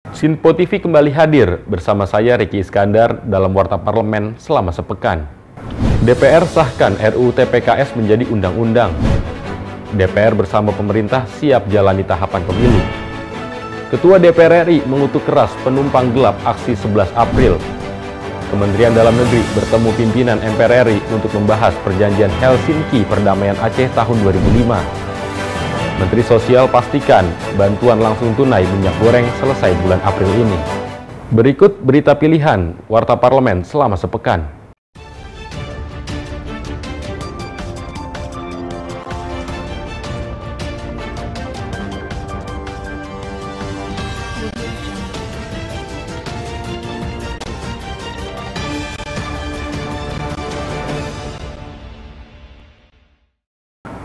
Sinpo TV kembali hadir bersama saya Ricky Iskandar dalam Warta Parlemen selama sepekan. DPR sahkan RUU TPKS menjadi undang-undang. DPR bersama pemerintah siap jalani tahapan pemilu. Ketua DPR RI mengutuk keras penumpang gelap aksi 11 April. Kementerian Dalam Negeri bertemu pimpinan MPR RI untuk membahas perjanjian Helsinki Perdamaian Aceh tahun 2005. Menteri Sosial pastikan bantuan langsung tunai minyak goreng selesai bulan April ini. Berikut berita pilihan Warta Parlemen selama sepekan.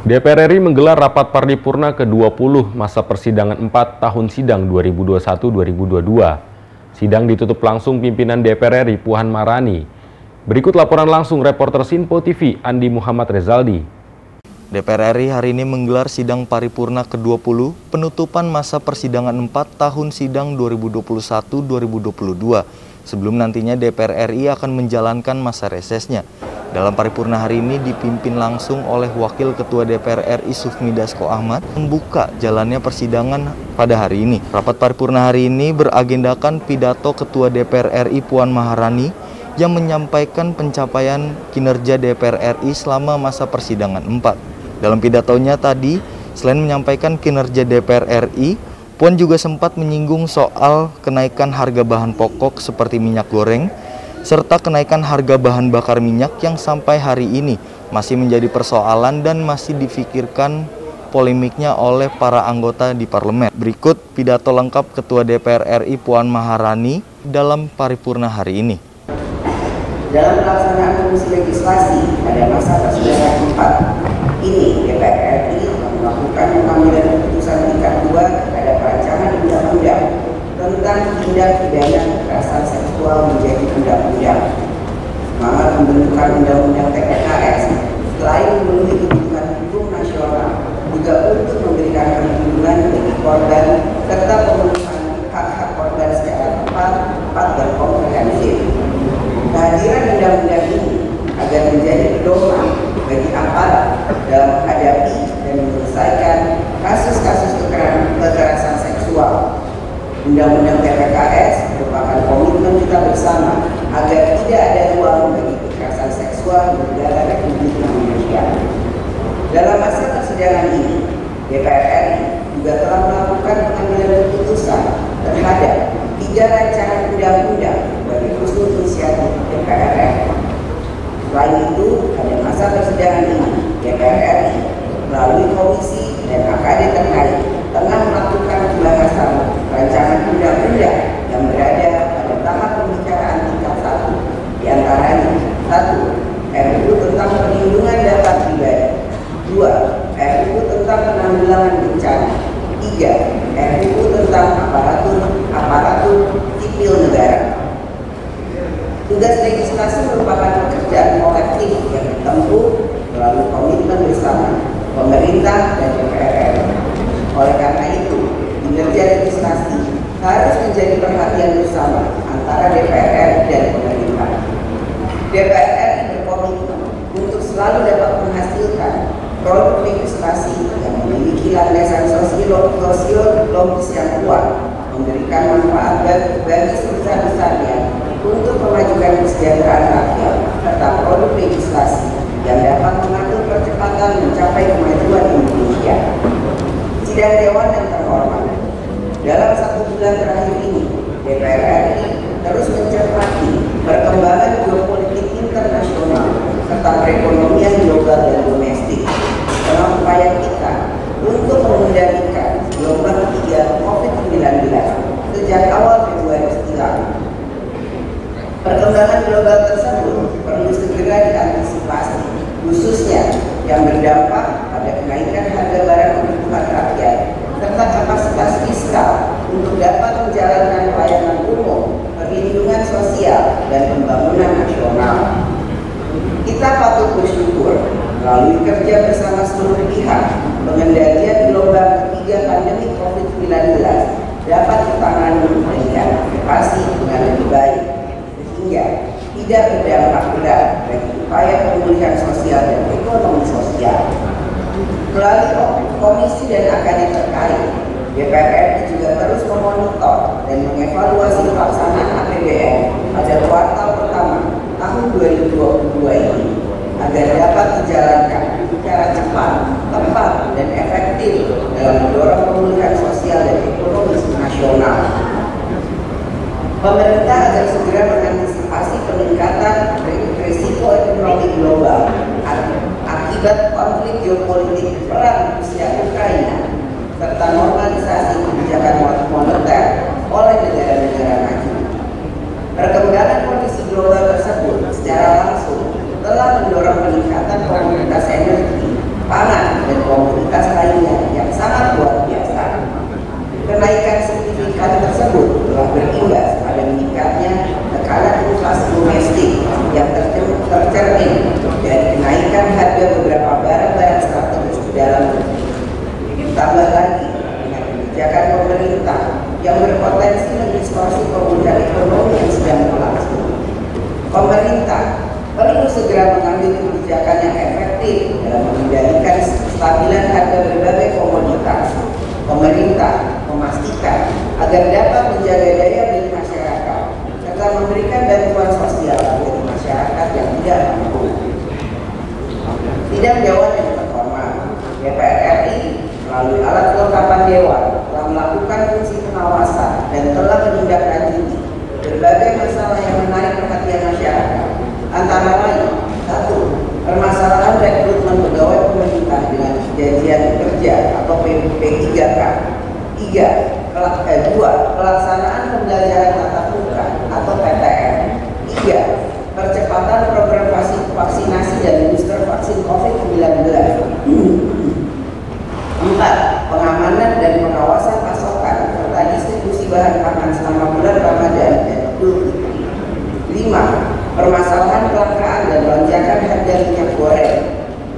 DPR RI menggelar rapat paripurna ke-20 masa persidangan 4 tahun sidang 2021-2022. Sidang ditutup langsung pimpinan DPR RI Puan Maharani. Berikut laporan langsung reporter Sinpo TV Andi Muhammad Rezaldi. DPR RI hari ini menggelar sidang paripurna ke-20 penutupan masa persidangan 4 tahun sidang 2021-2022. Sebelum nantinya DPR RI akan menjalankan masa resesnya. Dalam paripurna hari ini dipimpin langsung oleh Wakil Ketua DPR RI Sufmi Dasko Ahmad membuka jalannya persidangan pada hari ini. Rapat paripurna hari ini beragendakan pidato Ketua DPR RI Puan Maharani yang menyampaikan pencapaian kinerja DPR RI selama masa persidangan 4. Dalam pidatonya tadi, selain menyampaikan kinerja DPR RI, Puan juga sempat menyinggung soal kenaikan harga bahan pokok seperti minyak goreng, serta kenaikan harga bahan bakar minyak yang sampai hari ini masih menjadi persoalan dan masih difikirkan polemiknya oleh para anggota di parlemen. Berikut pidato lengkap Ketua DPR RI Puan Maharani dalam paripurna hari ini. Dalam pelaksanaan fungsi legislasi pada masa persidangan 4 ini, DPR RI melakukan pengambilan keputusan tingkat 2 terhadap rancangan undang-undang tentang tindak pidana kekerasan seksual menjadi undang-undang. Semangat pembentukan undang-undang TPKS selain memenuhi kebutuhan hukum nasional, juga untuk memberikan perlindungan bagi korban serta pemenuhan hak-hak korban secara tepat dan komprehensif. Kehadiran undang-undang ini agar menjadi pedoman bagi aparat dalam menghadapi dan menyelesaikan kasus-kasus kekerasan seksual. Undang-undang TPKS merupakan komitmen kita bersama agar tidak ada ruang bagi kekerasan seksual di negara Republik Indonesia. Dalam masa persidangan ini, DPR RI juga telah melakukan pengambilan keputusan terhadap 3 rancangan undang-undang bagi usul inisiatif DPR RI. Selain itu, pada masa persidangan ini, DPR RI melalui komisi dan AKD terkait tengah melakukan pembahasan rancangan undang-undang yang berada pada tahap pembicaraan tingkat 1, di antaranya 1. RUU tentang perlindungan data pribadi, 2. RUU tentang penanggulangan bencana, 3. RUU tentang aparatur sipil negara. Tugas legislasi merupakan pekerjaan kolektif yang ditempuh melalui komitmen bersama pemerintah dan DPR RI. Oleh karena itu, kinerja legislasi harus menjadi perhatian bersama antara DPR RI dan pemerintah. DPR RI berkomitmen untuk selalu dapat menghasilkan produk legislasi yang memiliki landasan sosiologis yang kuat, memberikan manfaat bagi sebesar-besarnya untuk memajukan kesejahteraan rakyat, serta produk legislasi yang dapat mengatur percepatan mencapai kemajuan Indonesia. Sidang Dewan yang terhormat, dalam 1 bulan terakhir ini, DPR RI terus mencermati perkembangan geopolitik internasional serta perekonomian global dan domestik dalam upaya kita untuk mengendalikan gelombang 3 COVID-19 sejak awal Februari silam. Perkembangan global tersebut perlu segera diantisipasi, khususnya yang berdampak pada kenaikan harga barang kebutuhan rakyat serta kapasitas fiskal untuk dapat menjalankan pelayanan umum, perlindungan sosial, dan pembangunan nasional. Kita patut bersyukur melalui kerja bersama seluruh pihak, pengendalian gelombang ketiga pandemi COVID-19 dapat ditangani dengan sosial dan ekonomi sosial. Melalui komisi dan akademi terkait, DPR RI juga terus memonitor dan mengevaluasi pelaksanaan APBN pada kuartal pertama tahun 2022 ini agar dapat dijalankan secara cepat, tepat, dan efektif dalam mendorong pemulihan sosial dan ekonomi nasional. Pemerintah agar segera mengantisipasi peningkatan risiko ekonomi global akibat konflik geopolitik perang Rusia Ukraina serta normalisasi kebijakan moneter oleh negara-negara maju. Perkembangan kondisi global tersebut secara langsung telah mendorong peningkatan komoditas energi, pangan, dan komoditas lainnya yang sangat luar biasa. Kenaikan signifikan tersebut telah berimbas pada meningkatnya tekanan inflasi domestik yang tercermin dari kenaikan harga beberapa barang-barang strategis di dalam negeri. Ditambah lagi dengan kebijakan pemerintah yang berpotensi mendistorsi pemulihan ekonomi yang sedang berlangsung. Pemerintah perlu segera mengambil kebijakan yang efektif dalam mengendalikan kestabilan harga berbagai komoditas. Pemerintah memastikan agar dapat menjaga daya beli masyarakat serta memberikan bantuan sosial bagi masyarakat yang tidak mampu. Sidang Dewan yang terhormat, DPR RI melalui alat kelengkapan Dewan telah melakukan fungsi pengawasan dan telah menindaklanjuti berbagai masalah yang menarik perhatian masyarakat. Antara lain, 1. Permasalahan rekrutmen pegawai pemerintah dengan perjanjian kerja atau P3K. 2. Pelaksanaan pembelajaran tatap muka atau PTM. 3. Percepatan program vaksinasi dan booster vaksin COVID-19. 4. Pengamanan dan pengawasan pasokan serta distribusi bahan pangan selama bulan Ramadan dan Idul Fitri. 5. Permasalahan kelangkaan dan lonjakan harga minyak goreng.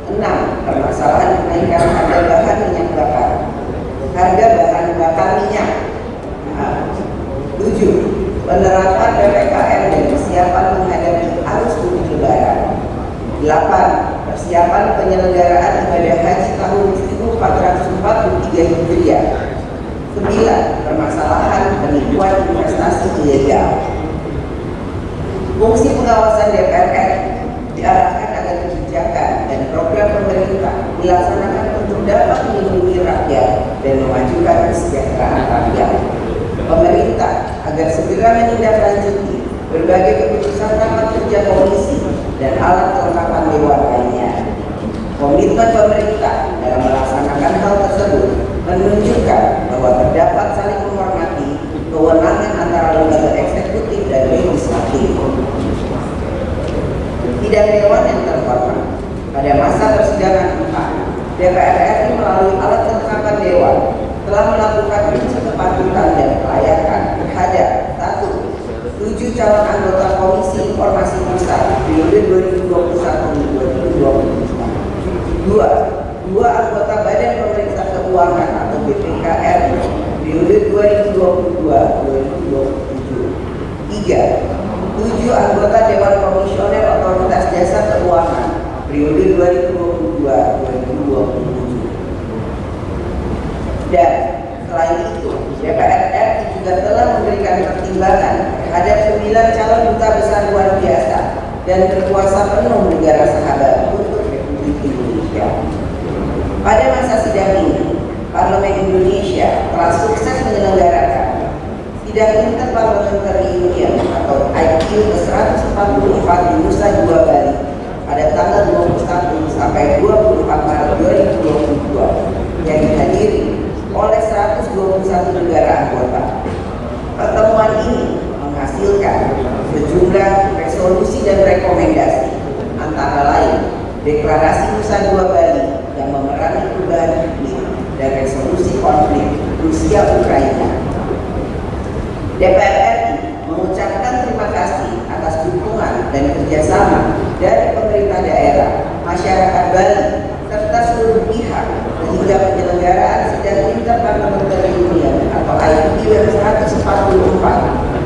6. Permasalahan kenaikan harga bahan minyak bakar. Harga bahan bakar minyak. 7. Penerapan PPKM dan persiapan menghadapi arus mudik Lebaran. 8. Persiapan penyelenggaraan ibadah haji tahun 1443 Hijriah. 9. Permasalahan penipuan investasi ilegal. Fungsi pengawasan DPR RI diarahkan agar kebijakan dan program pemerintah dilaksanakan untuk dapat melindungi rakyat dan memajukan kesejahteraan rakyat. Pemerintah agar segera menindaklanjuti berbagai keputusan rapat kerja komisi dan alat kelengkapan dewan lainnya. Komitmen pemerintah dalam melaksanakan hal tersebut menunjukkan bahwa terdapat saling menghormati kewenangan antara lembaga eksekutif dan legislatif. Sidang Dewan yang terhormat, pada masa persidangan 4, DPR RI melalui alat kelengkapan Dewan telah melakukan uji kepatutan dan kelayakan terhadap 1. 7 calon anggota Komisi Informasi Pusat periode 2021-2022. 2 anggota Badan Pemeriksa Keuangan atau BPK RI periode 2022-2027. 3. 7 anggota Dewan Komisioner Otoritas Jasa Keuangan periode 2022-2027. Dan selain itu, DPR RI juga telah memberikan pertimbangan terhadap 9 calon duta besar luar biasa dan berkuasa penuh negara sahabat untuk Republik Indonesia. Pada masa sidang ini, Parlemen Indonesia telah sukses menyelenggarakan Sidang Interparliamentary Union atau IQ ke-144 di Nusa Dua Bali pada tanggal 21 sampai 24 Maret 2022 yang dihadiri oleh 121 negara anggota. Pertemuan ini menghasilkan sejumlah resolusi dan rekomendasi, antara lain Deklarasi Nusa Dua Bali yang memerangi perubahan iklim dan resolusi konflik Rusia-Ukraina. DPR RI mengucapkan terima kasih atas dukungan dan kerjasama dari pemerintah daerah, masyarakat Bali, serta seluruh pihak sehingga penyelenggaraan Sidang Interparliamentary Union atau IPU 144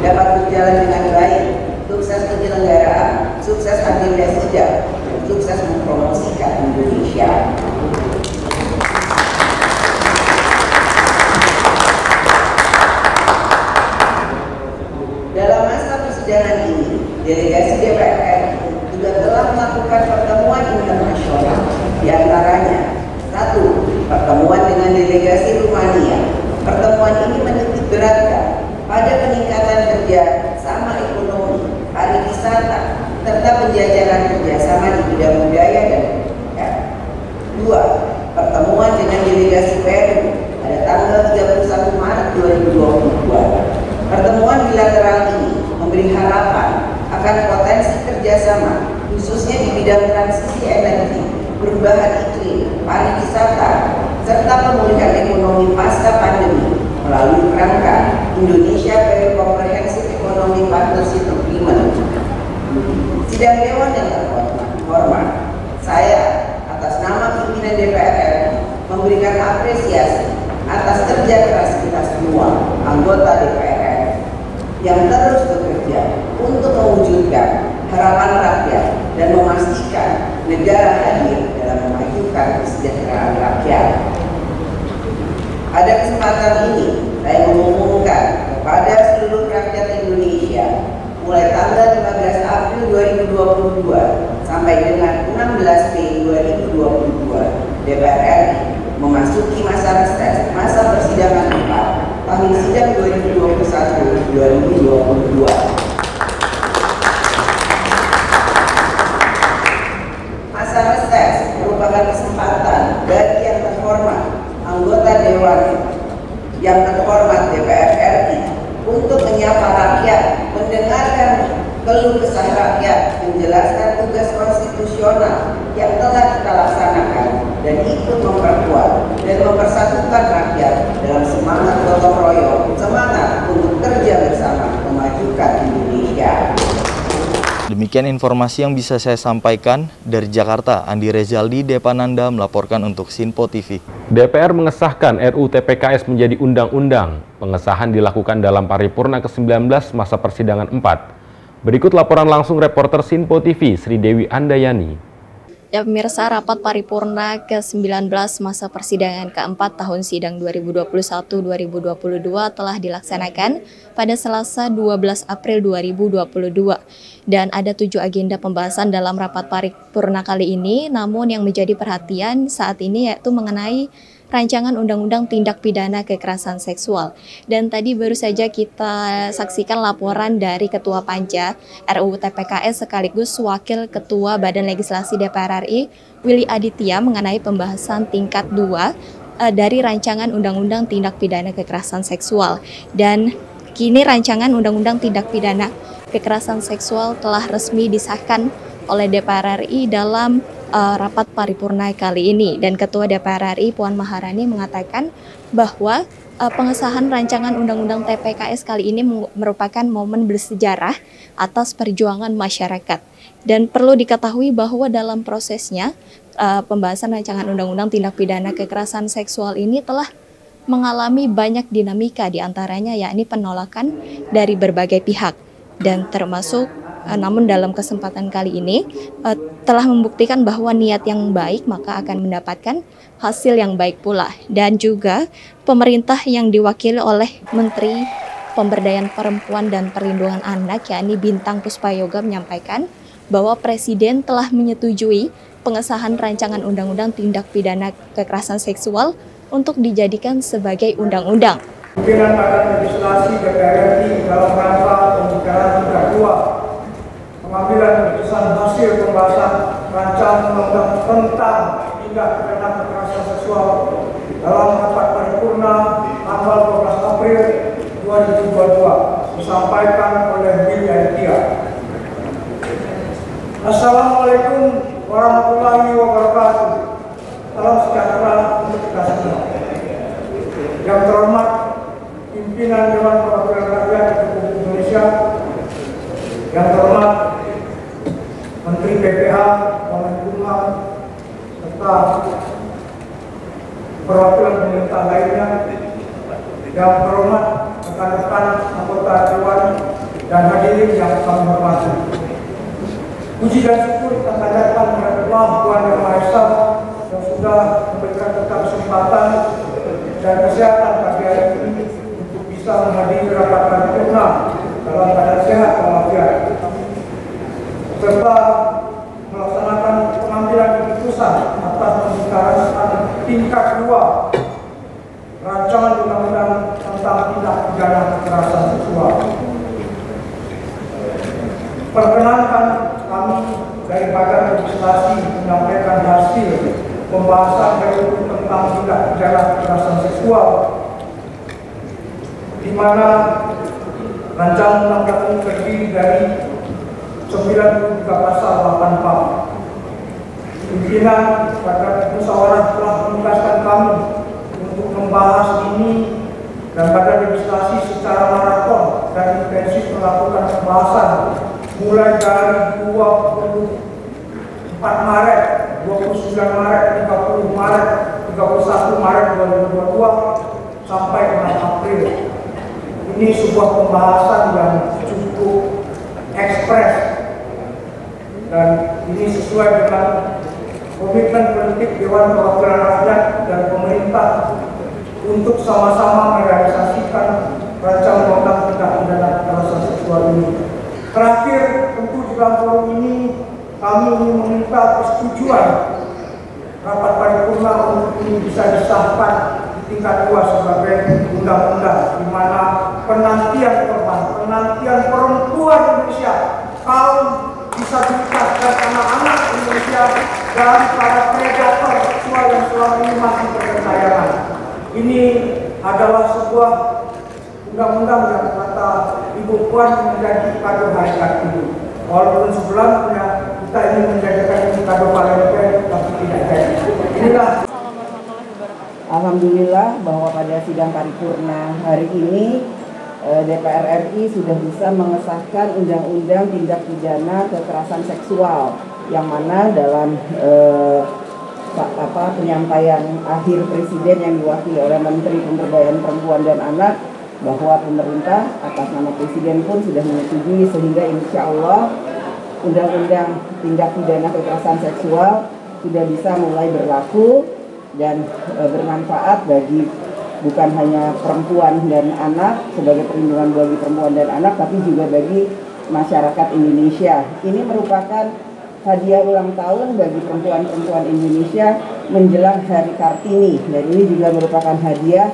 dapat berjalan dengan baik, sukses penyelenggaraan, sukses agenda sidang, dan sukses mempromosi penjajaran kerjasama di bidang budaya dan pendidikan. 2. Pertemuan dengan delegasi PRU pada tanggal 31 Maret 2022. Pertemuan bilateral ini memberi harapan akan potensi kerjasama khususnya di bidang transisi energi, perubahan iklim, pariwisata, serta pemulihan ekonomi pasca pandemi melalui kerangka Indonesia Very Comprehensive Economic Partnership Agreement. Sidang Dewan yang terhormat, saya atas nama pimpinan DPR RI memberikan apresiasi atas kerja keras kita semua anggota DPR RI yang terus bekerja untuk mewujudkan harapan rakyat dan memastikan negara hadir dalam memajukan kesejahteraan rakyat. Pada kesempatan ini, saya mengumumkan kepada seluruh rakyat Indonesia mulai tanggal 15 April 2022 sampai dengan 16 Mei 2022, DPR RI memasuki masa reses masa persidangan 4 tahun sidang 2021-2022. Masa reses merupakan kesempatan bagi yang terhormat anggota Dewan yang terhormat DPR RI untuk menyapa rakyat, mendengarkan keluh kesah rakyat, menjelaskan tugas konstitusional yang telah kita laksanakan dan ikut memperkuat dan mempersatukan rakyat dalam semangat gotong royong, semangat untuk kerja bersama memajukan Indonesia. Demikian informasi yang bisa saya sampaikan dari Jakarta. Andi Rezaldi, Depananda melaporkan untuk Sinpo TV. DPR mengesahkan RUU TPKS menjadi undang-undang. Pengesahan dilakukan dalam paripurna ke-19 masa persidangan 4. Berikut laporan langsung reporter Sinpo TV, Sri Dewi Andayani. Ya pemirsa, rapat paripurna ke-19 masa persidangan ke-4 tahun sidang 2021-2022 telah dilaksanakan pada Selasa 12 April 2022. Dan ada 7 agenda pembahasan dalam rapat paripurna kali ini, namun yang menjadi perhatian saat ini yaitu mengenai rancangan undang-undang tindak pidana kekerasan seksual. Dan tadi baru saja kita saksikan laporan dari Ketua Panja RUU TPKS sekaligus Wakil Ketua Badan Legislasi DPR RI, Willy Aditya, mengenai pembahasan tingkat 2 dari rancangan undang-undang tindak pidana kekerasan seksual. Dan kini rancangan undang-undang tindak pidana kekerasan seksual telah resmi disahkan oleh DPR RI dalam rapat paripurna kali ini. Dan Ketua DPR RI Puan Maharani mengatakan bahwa pengesahan rancangan undang-undang TPKS kali ini merupakan momen bersejarah atas perjuangan masyarakat. Dan perlu diketahui bahwa dalam prosesnya pembahasan rancangan undang-undang tindak pidana kekerasan seksual ini telah mengalami banyak dinamika, diantaranya yakni penolakan dari berbagai pihak. Dan termasuk namun dalam kesempatan kali ini telah membuktikan bahwa niat yang baik maka akan mendapatkan hasil yang baik pula. Dan juga pemerintah yang diwakili oleh Menteri Pemberdayaan Perempuan dan Perlindungan Anak yakni Bintang Puspayoga menyampaikan bahwa Presiden telah menyetujui pengesahan rancangan undang-undang tindak pidana kekerasan seksual untuk dijadikan sebagai undang-undang. Pimpinan Badan Legislasi DPR RI dalam rangka pembicaraan tingkat 2 pengambilan keputusan hasil pembahasan rancangan undang-undang tentang tindak pidana kekerasan seksual dalam rapat paripurna tanggal 12 April 2022 disampaikan oleh Willy Aditya. Assalamualaikum warahmatullahi wabarakatuh. Salam sejahtera untuk kita semua. Yang terhormat pimpinan Dewan Perwakilan Rakyat Republik Indonesia, yang terhormat Menteri PPH, Wamenkumham, serta perwakilan pemerintah lainnya, yang terhormat rekan-rekan anggota Dewan dan hadirin yang kami hormati. Puji dan syukur kita panjatkan kepada Allah Tuhan Yang Maha Esa yang sudah memberikan kita kesempatan dan kesehatan pagi hari ini untuk bisa menghadiri rapat paripurna dalam keadaan sehat walafiat, serta melaksanakan pengambilan keputusan atas pembicaraan tingkat 2 rancangan undang-undang tentang tindak pidana kekerasan seksual. Perkenankan kami dari Badan Legislasi menyampaikan hasil pembahasan RUU tentang tindak pidana kekerasan seksual, di mana rancangan undang-undang ini terdiri dari 93 pasal 8 bab. Pimpinan Badan Musyawarah telah menugaskan kami untuk membahas ini, dan Badan Legislasi secara maraton dan intensif melakukan pembahasan mulai dari 24 Maret, 29 Maret, 30 Maret, 31 Maret 2022 sampai 6 April. Ini sebuah pembahasan yang cukup ekspres, dan ini sesuai dengan komitmen politik Dewan Perwakilan Rakyat dan pemerintah untuk sama-sama merealisasikan rancangan undang-undang tindak pidana kekerasan seksual ini. Terakhir, tentu di dalam forum ini kami ingin meminta persetujuan rapat paripurna untuk ini bisa disahkan di tingkat 2 sebagai undang-undang, di mana penantian korban, penantian perempuan Indonesia, kaum disabilitas dan anak-anak Indonesia dan para predator seksual yang selama ini masih bergentayangan. Ini adalah sebuah undang-undang yang kata Ibu Puan menjadi kado hari Kartini. Walaupun sebelumnya kita ingin menjadikan ini kado Valentine, tapi tidak jadi. Inilah. Alhamdulillah bahwa pada sidang paripurna hari ini DPR RI sudah bisa mengesahkan undang-undang tindak pidana kekerasan seksual, yang mana dalam penyampaian akhir Presiden yang diwakili oleh Menteri Pemberdayaan Perempuan dan Anak, bahwa pemerintah atas nama Presiden pun sudah menyetujui, sehingga insya Allah undang-undang tindak pidana kekerasan seksual sudah bisa mulai berlaku dan bermanfaat bagi bukan hanya perempuan dan anak sebagai perlindungan bagi perempuan dan anak, tapi juga bagi masyarakat Indonesia. Ini merupakan hadiah ulang tahun bagi perempuan-perempuan Indonesia menjelang Hari Kartini, dan ini juga merupakan hadiah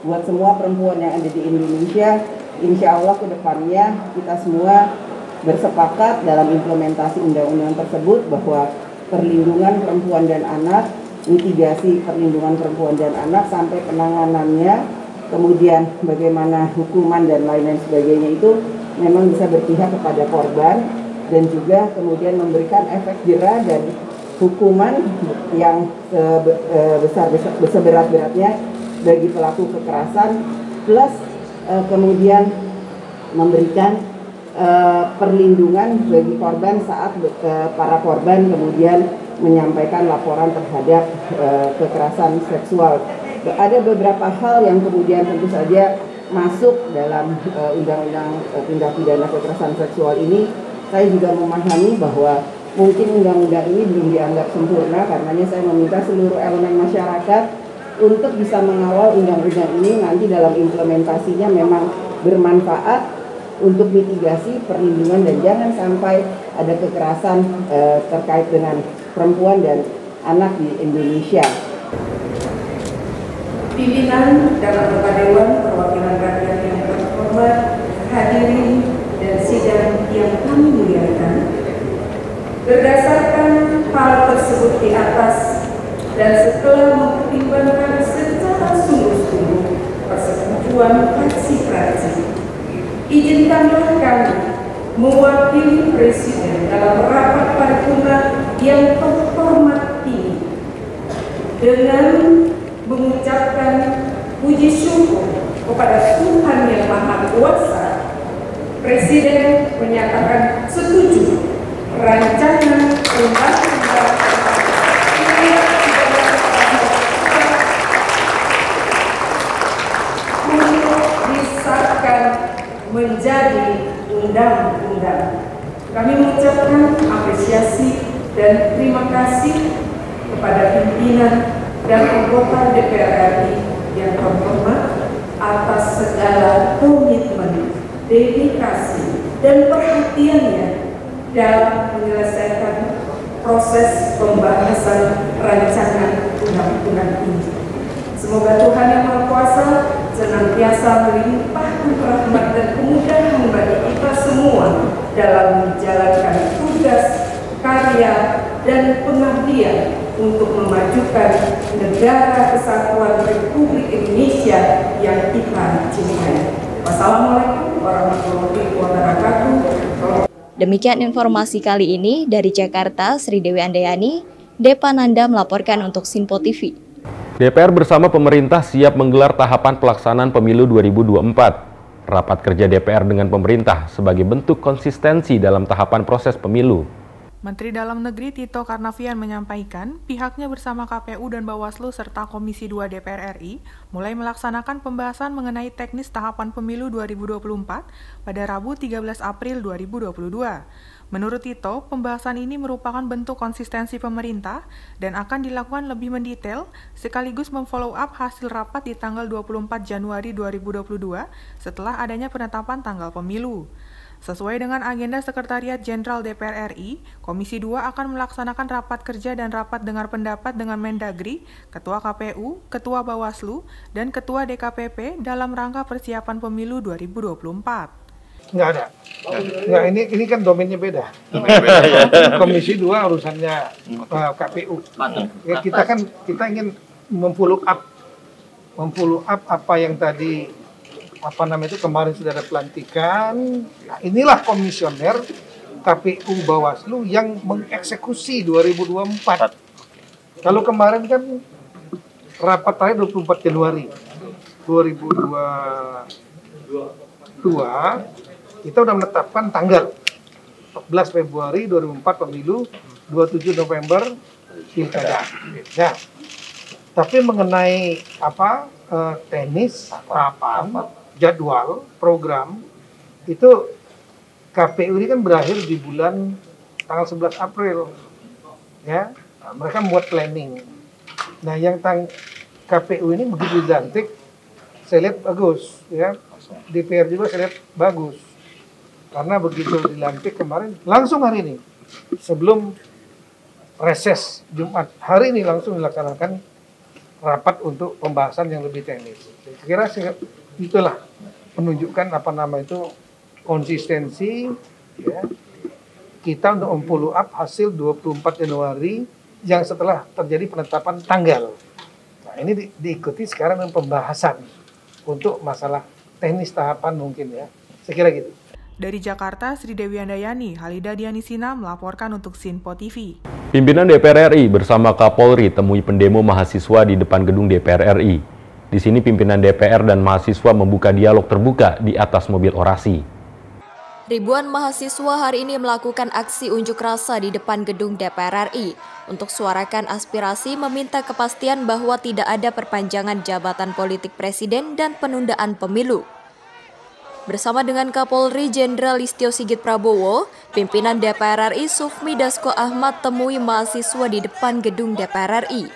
buat semua perempuan yang ada di Indonesia. Insya Allah ke depannya kita semua bersepakat dalam implementasi undang-undang tersebut bahwa perlindungan perempuan dan anak, mitigasi perlindungan perempuan dan anak sampai penanganannya, kemudian bagaimana hukuman dan lain-lain sebagainya itu memang bisa berpihak kepada korban, dan juga kemudian memberikan efek jera dan hukuman yang seberat-beratnya bagi pelaku kekerasan, plus kemudian memberikan perlindungan bagi korban saat para korban kemudian menyampaikan laporan terhadap kekerasan seksual. Ada beberapa hal yang kemudian tentu saja masuk dalam undang-undang tindak pidana kekerasan seksual ini. Saya juga memahami bahwa mungkin undang-undang ini belum dianggap sempurna, karenanya saya meminta seluruh elemen masyarakat untuk bisa mengawal undang-undang ini nanti dalam implementasinya memang bermanfaat untuk mitigasi perlindungan dan jangan sampai ada kekerasan terkait dengan perempuan dan anak di Indonesia. Pimpinan dan anggota Dewan Perwakilan Rakyat yang terhormat, hadirin dan sidang yang kami muliakan, berdasarkan hal tersebut di atas dan setelah mempertimbangkan secara sungguh-sungguh persetujuan fraksi-fraksi, izinkanlah kami mewakili Presiden dalam rapat paripurna yang terhormat ini dengan mengucapkan puji syukur kepada Tuhan Yang Maha Kuasa. Presiden menyatakan setuju rancangan undang-undang untuk disahkan menjadi undang-undang. Kami mengucapkan apresiasi dan terima kasih kepada pimpinan dan anggota DPR RI yang terhormat atas segala komitmen, dedikasi, dan perhatiannya dalam menyelesaikan proses pembahasan rancangan undang-undang ini. Semoga Tuhan Yang Maha Kuasa senantiasa melimpahkan rahmat dan kemudahan bagi kita semua dalam menjalankan tugas, karya, untuk memajukan negara kesatuan Republik Indonesia yang kita cintai. Wassalamualaikum warahmatullahi wabarakatuh. Demikian informasi kali ini dari Jakarta, Sri Dewi Andayani, Depananda melaporkan untuk Sinpo TV. DPR bersama pemerintah siap menggelar tahapan pelaksanaan pemilu 2024. Rapat kerja DPR dengan pemerintah sebagai bentuk konsistensi dalam tahapan proses pemilu. Menteri Dalam Negeri Tito Karnavian menyampaikan pihaknya bersama KPU dan Bawaslu serta Komisi 2 DPR RI mulai melaksanakan pembahasan mengenai teknis tahapan pemilu 2024 pada Rabu 13 April 2022. Menurut Tito, pembahasan ini merupakan bentuk konsistensi pemerintah dan akan dilakukan lebih mendetail sekaligus memfollow up hasil rapat di tanggal 24 Januari 2022 setelah adanya penetapan tanggal pemilu. Sesuai dengan agenda Sekretariat Jenderal DPR RI, Komisi 2 akan melaksanakan rapat kerja dan rapat dengar pendapat dengan Mendagri, Ketua KPU, Ketua Bawaslu, dan Ketua DKPP dalam rangka persiapan pemilu 2024. Nggak ada. Nggak, ini kan domainnya beda. Komisi 2 urusannya KPU. Ya, kita ingin memfollow up apa yang tadi kemarin sudah ada pelantikan. Nah, inilah komisioner KPU Bawaslu yang mengeksekusi 2024. Kalau kemarin kan rapat terakhir 24 Januari 2022, kita sudah menetapkan tanggal 14 Februari 2004 pemilu, 27 November pilkada. Ya. Tapi mengenai teknis, tahapan, jadwal, program, itu KPU ini kan berakhir di bulan tanggal 11 April. Ya, nah, mereka membuat planning. Nah, yang KPU ini begitu dilantik, saya lihat bagus. Ya, DPR juga saya lihat bagus. Karena begitu dilantik kemarin, langsung hari ini, sebelum reses Jumat, hari ini langsung dilaksanakan rapat untuk pembahasan yang lebih teknis. Saya kira itulah menunjukkan konsistensi ya, kita untuk memfollow up hasil 24 Januari yang setelah terjadi penetapan tanggal. Nah, ini diikuti sekarang dengan pembahasan untuk masalah teknis tahapan mungkin ya. Saya kira gitu. Dari Jakarta, Sri Dewi Andayani, Halida Dianisina melaporkan untuk Sinpo TV. Pimpinan DPR RI bersama Kapolri temui pendemo mahasiswa di depan gedung DPR RI. Di sini pimpinan DPR dan mahasiswa membuka dialog terbuka di atas mobil orasi. Ribuan mahasiswa hari ini melakukan aksi unjuk rasa di depan gedung DPR RI untuk suarakan aspirasi meminta kepastian bahwa tidak ada perpanjangan jabatan politik presiden dan penundaan pemilu. Bersama dengan Kapolri Jenderal Listio Sigit Prabowo, pimpinan DPR RI Sufmi Dasko Ahmad temui mahasiswa di depan gedung DPR RI.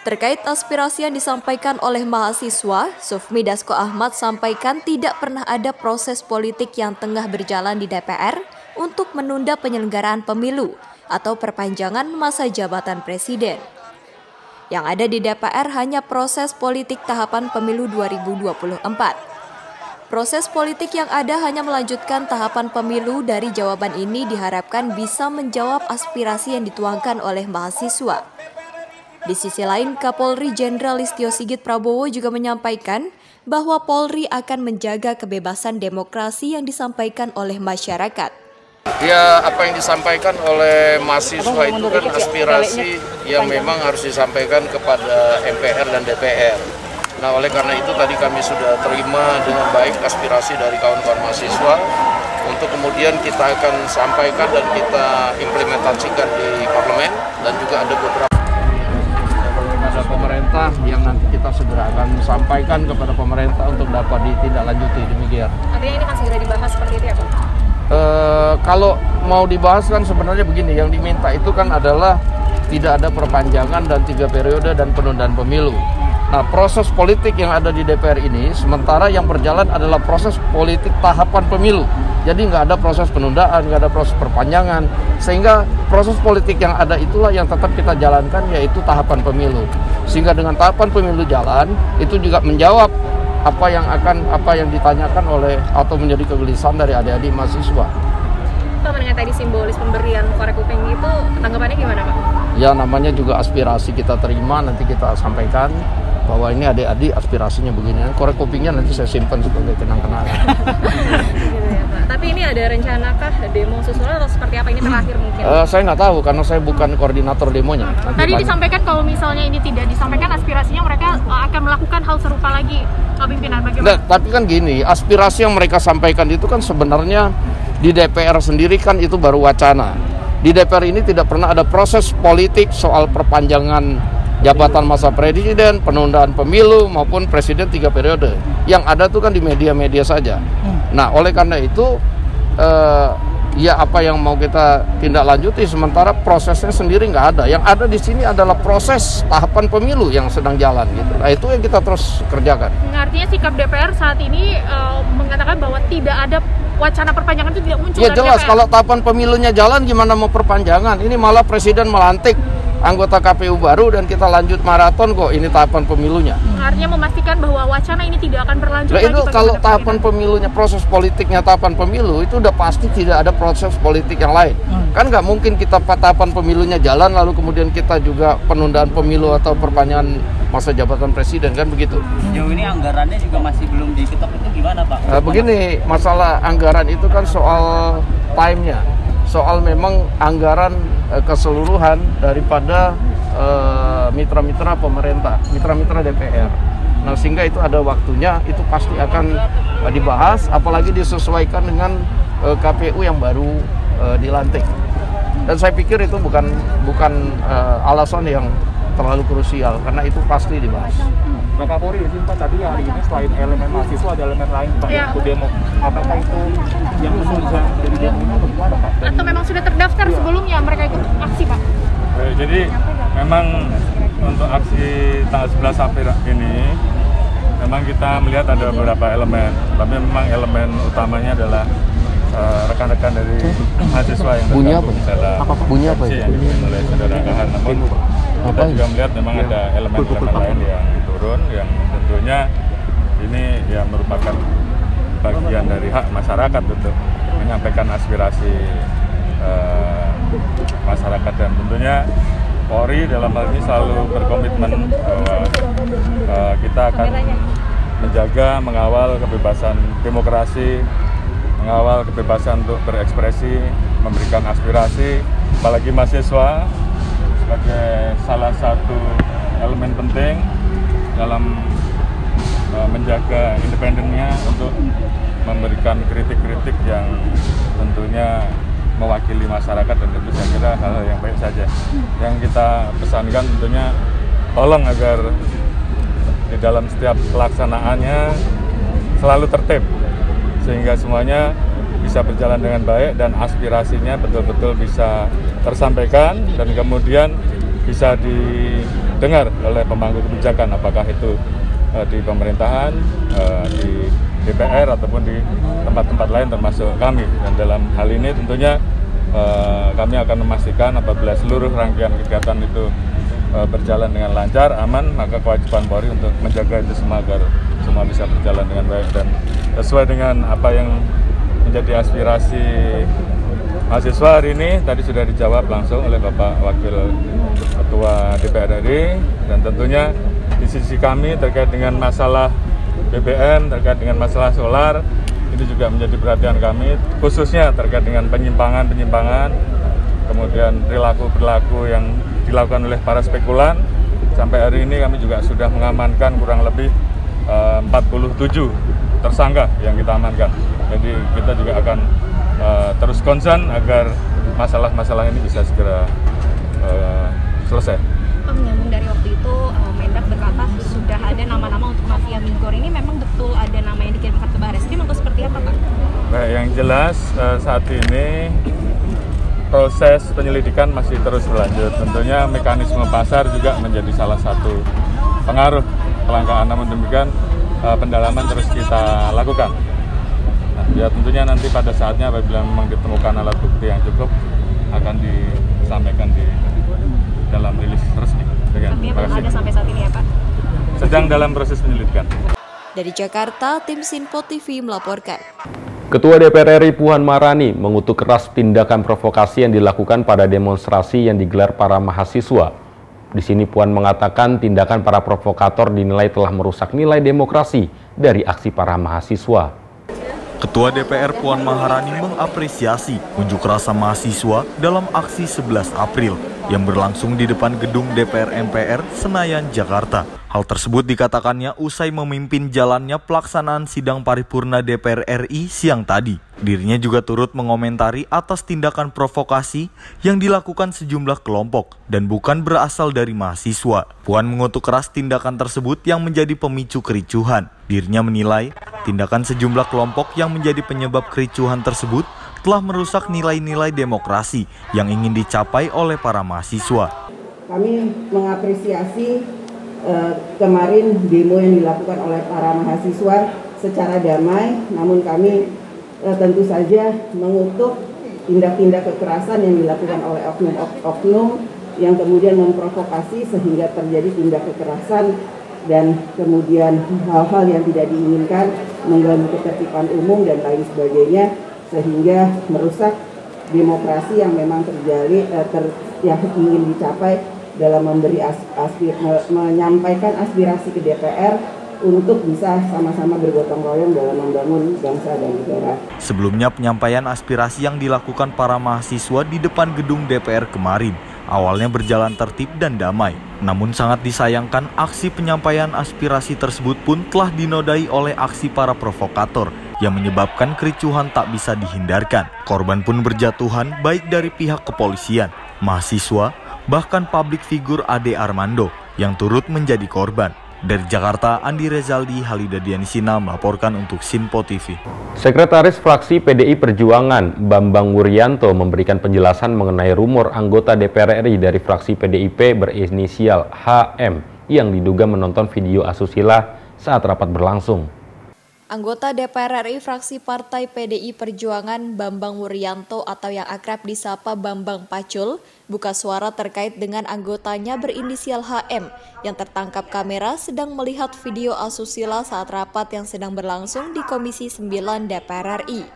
Terkait aspirasi yang disampaikan oleh mahasiswa, Sufmi Dasko Ahmad sampaikan tidak pernah ada proses politik yang tengah berjalan di DPR untuk menunda penyelenggaraan pemilu atau perpanjangan masa jabatan presiden. Yang ada di DPR hanya proses politik tahapan pemilu 2024. Proses politik yang ada hanya melanjutkan tahapan pemilu. Dari jawaban ini diharapkan bisa menjawab aspirasi yang dituangkan oleh mahasiswa. Di sisi lain, Kapolri Jenderal Listio Sigit Prabowo juga menyampaikan bahwa Polri akan menjaga kebebasan demokrasi yang disampaikan oleh masyarakat. Ya, apa yang disampaikan oleh mahasiswa itu kan aspirasi yang memang harus disampaikan kepada MPR dan DPR. Nah, oleh karena itu tadi kami sudah terima dengan baik aspirasi dari kawan-kawan mahasiswa untuk kemudian kita akan sampaikan dan kita implementasikan di parlemen dan juga ada beberapa pemerintah yang nanti kita segera akan sampaikan kepada pemerintah untuk dapat ditindaklanjuti, demikian. Artinya ini akan segera dibahas seperti itu ya Pak? Kalau mau dibahas kan sebenarnya begini, yang diminta itu kan adalah tidak ada perpanjangan dan 3 periode dan penundaan pemilu. Nah, proses politik yang ada di DPR ini, sementara yang berjalan adalah proses politik tahapan pemilu. Jadi nggak ada proses penundaan, nggak ada proses perpanjangan. Sehingga proses politik yang ada itulah yang tetap kita jalankan, yaitu tahapan pemilu. Sehingga dengan tahapan pemilu jalan, itu juga menjawab apa yang ditanyakan oleh atau menjadi kegelisahan dari adik-adik mahasiswa. Pak mengenai tadi simbolis pemberian korek kuping itu, tanggapannya gimana Pak? Ya namanya juga aspirasi kita terima, nanti kita sampaikan bahwa ini adik-adik aspirasinya begini. Korek kupingnya nanti saya simpan sebagai kenang-kenangan. Gitu ya, Pak. Tapi ini ada rencanakah demo susulan atau seperti apa, ini terakhir mungkin? Saya nggak tahu karena saya bukan koordinator demonya. Tadi disampaikan kalau misalnya ini tidak disampaikan aspirasinya, mereka akan melakukan hal serupa lagi, Pak Pimpinan, bagaimana? Nah, tapi kan gini, aspirasi yang mereka sampaikan itu kan sebenarnya di DPR sendiri kan itu baru wacana. Di DPR ini tidak pernah ada proses politik soal perpanjangan jabatan masa presiden, penundaan pemilu maupun presiden 3 periode. Yang ada tuh kan di media-media saja. Nah, oleh karena itu ya apa yang mau kita tindak lanjuti, sementara prosesnya sendiri nggak ada. Yang ada di sini adalah proses tahapan pemilu yang sedang jalan gitu. Nah, itu yang kita terus kerjakan. Artinya sikap DPR saat ini mengatakan bahwa tidak ada wacana perpanjangan itu tidak muncul. Ya jelas, DPR. kalau tahapan pemilunya jalan gimana mau perpanjangan? Ini malah presiden melantik anggota KPU baru dan kita lanjut maraton kok, ini tahapan pemilunya. Artinya memastikan bahwa wacana ini tidak akan berlanjut Nah, lagi. itu kalau tahapan pemilunya, proses politiknya tahapan pemilu, itu udah pasti tidak ada proses politik yang lain. Kan nggak mungkin kita tahapan pemilunya jalan lalu kemudian kita juga penundaan pemilu atau perpanjangan masa jabatan presiden, kan begitu. Sejauh ini anggarannya juga masih belum diketok, itu gimana Pak? Begini, masalah anggaran itu kan soal time-nya, soal memang anggaran keseluruhan daripada mitra-mitra pemerintah, mitra-mitra DPR. Nah, sehingga itu ada waktunya, itu pasti akan dibahas, apalagi disesuaikan dengan KPU yang baru dilantik. Dan saya pikir itu bukan alasan yang terlalu krusial, karena itu pasti dibahas. Pak Kapolri, izin Pak, tadi hari ini selain elemen mahasiswa ada elemen lain Pak, yang ikut demo. Apakah itu yang bisa jadi demo itu gimana Pak? Atau memang sudah terdaftar sebelumnya mereka ikut aksi Pak? Jadi memang untuk aksi tanggal 11 April ini memang kita melihat ada beberapa elemen, tapi memang elemen utamanya adalah rekan-rekan dari mahasiswa yang tergabung dalam aksi yang dipimpin oleh Saudara Kahar. Namun kita juga melihat memang ada elemen-elemen lain yang turun, yang tentunya ini ya merupakan bagian dari hak masyarakat untuk menyampaikan aspirasi masyarakat, dan tentunya Polri dalam hal ini selalu berkomitmen bahwa kita akan menjaga, mengawal kebebasan demokrasi, mengawal kebebasan untuk berekspresi, memberikan aspirasi, apalagi mahasiswa sebagai salah satu elemen penting dalam menjaga independennya untuk memberikan kritik-kritik yang tentunya mewakili masyarakat, dan tentu saya kira hal-hal yang baik saja. Yang kita pesankan tentunya tolong agar di dalam setiap pelaksanaannya selalu tertib, sehingga semuanya bisa berjalan dengan baik dan aspirasinya betul-betul bisa tersampaikan dan kemudian bisa didengar oleh pemangku kebijakan, apakah itu di pemerintahan, di DPR ataupun di tempat-tempat lain termasuk kami. Dan dalam hal ini tentunya kami akan memastikan apabila seluruh rangkaian kegiatan itu berjalan dengan lancar, aman, maka kewajiban Polri untuk menjaga itu semua agar semua bisa berjalan dengan baik dan sesuai dengan apa yang menjadi aspirasi mahasiswa hari ini. Tadi sudah dijawab langsung oleh Bapak Wakil Ketua DPR RI, dan tentunya di sisi kami terkait dengan masalah BBM, terkait dengan masalah solar, ini juga menjadi perhatian kami, khususnya terkait dengan penyimpangan, kemudian perilaku yang dilakukan oleh para spekulan. Sampai hari ini kami juga sudah mengamankan kurang lebih 47 tersangka yang kita amankan. Jadi kita juga akan terus concern agar masalah-masalah ini bisa segera selesai. Pak, menyambung dari waktu itu Mendak berkata sudah ada nama-nama untuk mafia minggor, ini memang betul ada nama yang dikirimkan ke Barreskrim atau seperti apa Pak? Baik, yang jelas saat ini proses penyelidikan masih terus berlanjut. Tentunya mekanisme pasar juga menjadi salah satu pengaruh kelangkaan, namun demikian pendalaman terus kita lakukan. Nah, ya tentunya nanti pada saatnya apabila memang ditemukan alat bukti yang cukup akan disampaikan di dalam rilis resmi. Artinya belum ada sampai saat ini ya Pak? Sedang dalam proses penyelidikan. Dari Jakarta, tim Sinpo TV melaporkan. Ketua DPR RI Puan Maharani mengutuk keras tindakan provokasi yang dilakukan pada demonstrasi yang digelar para mahasiswa. Di sini Puan mengatakan tindakan para provokator dinilai telah merusak nilai demokrasi dari aksi para mahasiswa. Ketua DPR Puan Maharani mengapresiasi unjuk rasa mahasiswa dalam aksi 11 April yang berlangsung di depan gedung DPR MPR Senayan, Jakarta. Hal tersebut dikatakannya usai memimpin jalannya pelaksanaan sidang paripurna DPR RI siang tadi. Dirinya juga turut mengomentari atas tindakan provokasi yang dilakukan sejumlah kelompok dan bukan berasal dari mahasiswa. Puan mengutuk keras tindakan tersebut yang menjadi pemicu kericuhan. Dirinya menilai tindakan sejumlah kelompok yang menjadi penyebab kericuhan tersebut telah merusak nilai-nilai demokrasi yang ingin dicapai oleh para mahasiswa. Kami mengapresiasi kemarin demo yang dilakukan oleh para mahasiswa secara damai, namun kami tentu saja mengutuk tindak-tindak kekerasan yang dilakukan oleh oknum-oknum yang kemudian memprovokasi sehingga terjadi tindak kekerasan dan kemudian hal-hal yang tidak diinginkan, mengganggu ketertiban umum dan lain sebagainya, sehingga merusak demokrasi yang memang yang ingin dicapai dalam menyampaikan aspirasi ke DPR untuk bisa sama-sama bergotong royong dalam membangun bangsa dan negara. Sebelumnya penyampaian aspirasi yang dilakukan para mahasiswa di depan gedung DPR kemarin awalnya berjalan tertib dan damai. Namun sangat disayangkan aksi penyampaian aspirasi tersebut pun telah dinodai oleh aksi para provokator yang menyebabkan kericuhan tak bisa dihindarkan. Korban pun berjatuhan baik dari pihak kepolisian, mahasiswa, bahkan publik figur Ade Armando yang turut menjadi korban. Dari Jakarta, Andi Rezaldi, Halida Dianisina melaporkan untuk Sinpo TV. Sekretaris Fraksi PDI Perjuangan Bambang Wuryanto memberikan penjelasan mengenai rumor anggota DPR RI dari fraksi PDIP berinisial HM yang diduga menonton video asusila saat rapat berlangsung. Anggota DPR RI fraksi Partai PDI Perjuangan Bambang Wuryanto atau yang akrab disapa Bambang Pacul buka suara terkait dengan anggotanya berinisial HM yang tertangkap kamera sedang melihat video asusila saat rapat yang sedang berlangsung di Komisi 9 DPR RI.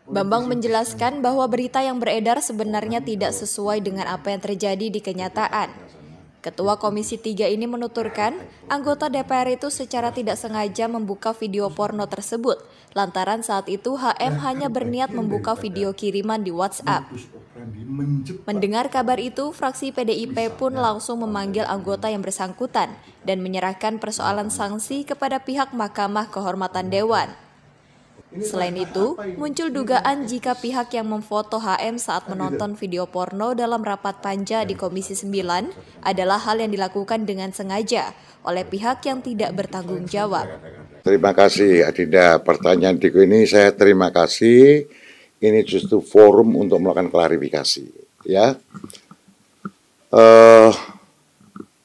Bambang menjelaskan bahwa berita yang beredar sebenarnya tidak sesuai dengan apa yang terjadi di kenyataan. Ketua Komisi 3 ini menuturkan, anggota DPR itu secara tidak sengaja membuka video porno tersebut, lantaran saat itu HM hanya berniat membuka video kiriman di WhatsApp. Mendengar kabar itu, fraksi PDIP pun langsung memanggil anggota yang bersangkutan dan menyerahkan persoalan sanksi kepada pihak Mahkamah Kehormatan Dewan. Selain itu, muncul dugaan jika pihak yang memfoto HM saat menonton video porno dalam rapat panja di Komisi 9 adalah hal yang dilakukan dengan sengaja oleh pihak yang tidak bertanggung jawab. Terima kasih Adinda, pertanyaan Diko ini saya terima kasih. Ini justru forum untuk melakukan klarifikasi. Ya,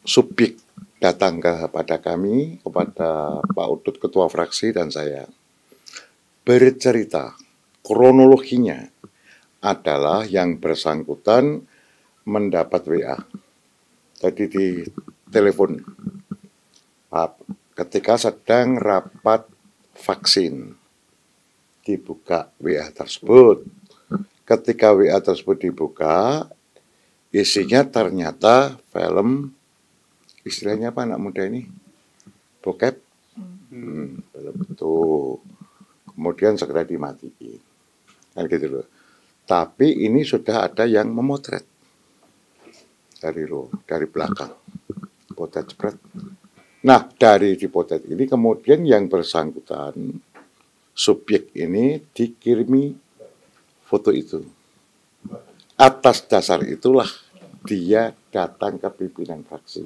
subjek datang kepada kami, kepada Pak Utut Ketua Fraksi dan saya. Bercerita kronologinya adalah yang bersangkutan mendapat WA. Tadi di telepon ketika sedang rapat vaksin dibuka WA tersebut. Ketika WA tersebut dibuka, isinya ternyata film, istilahnya apa anak muda ini? Bokep. Film itu. Kemudian segera dimatiin, kan gitu loh. Tapi ini sudah ada yang memotret dari belakang, potret jepret. Nah, dari dipotret ini kemudian yang bersangkutan subjek ini dikirimi foto itu. Atas dasar itulah dia datang ke pimpinan fraksi,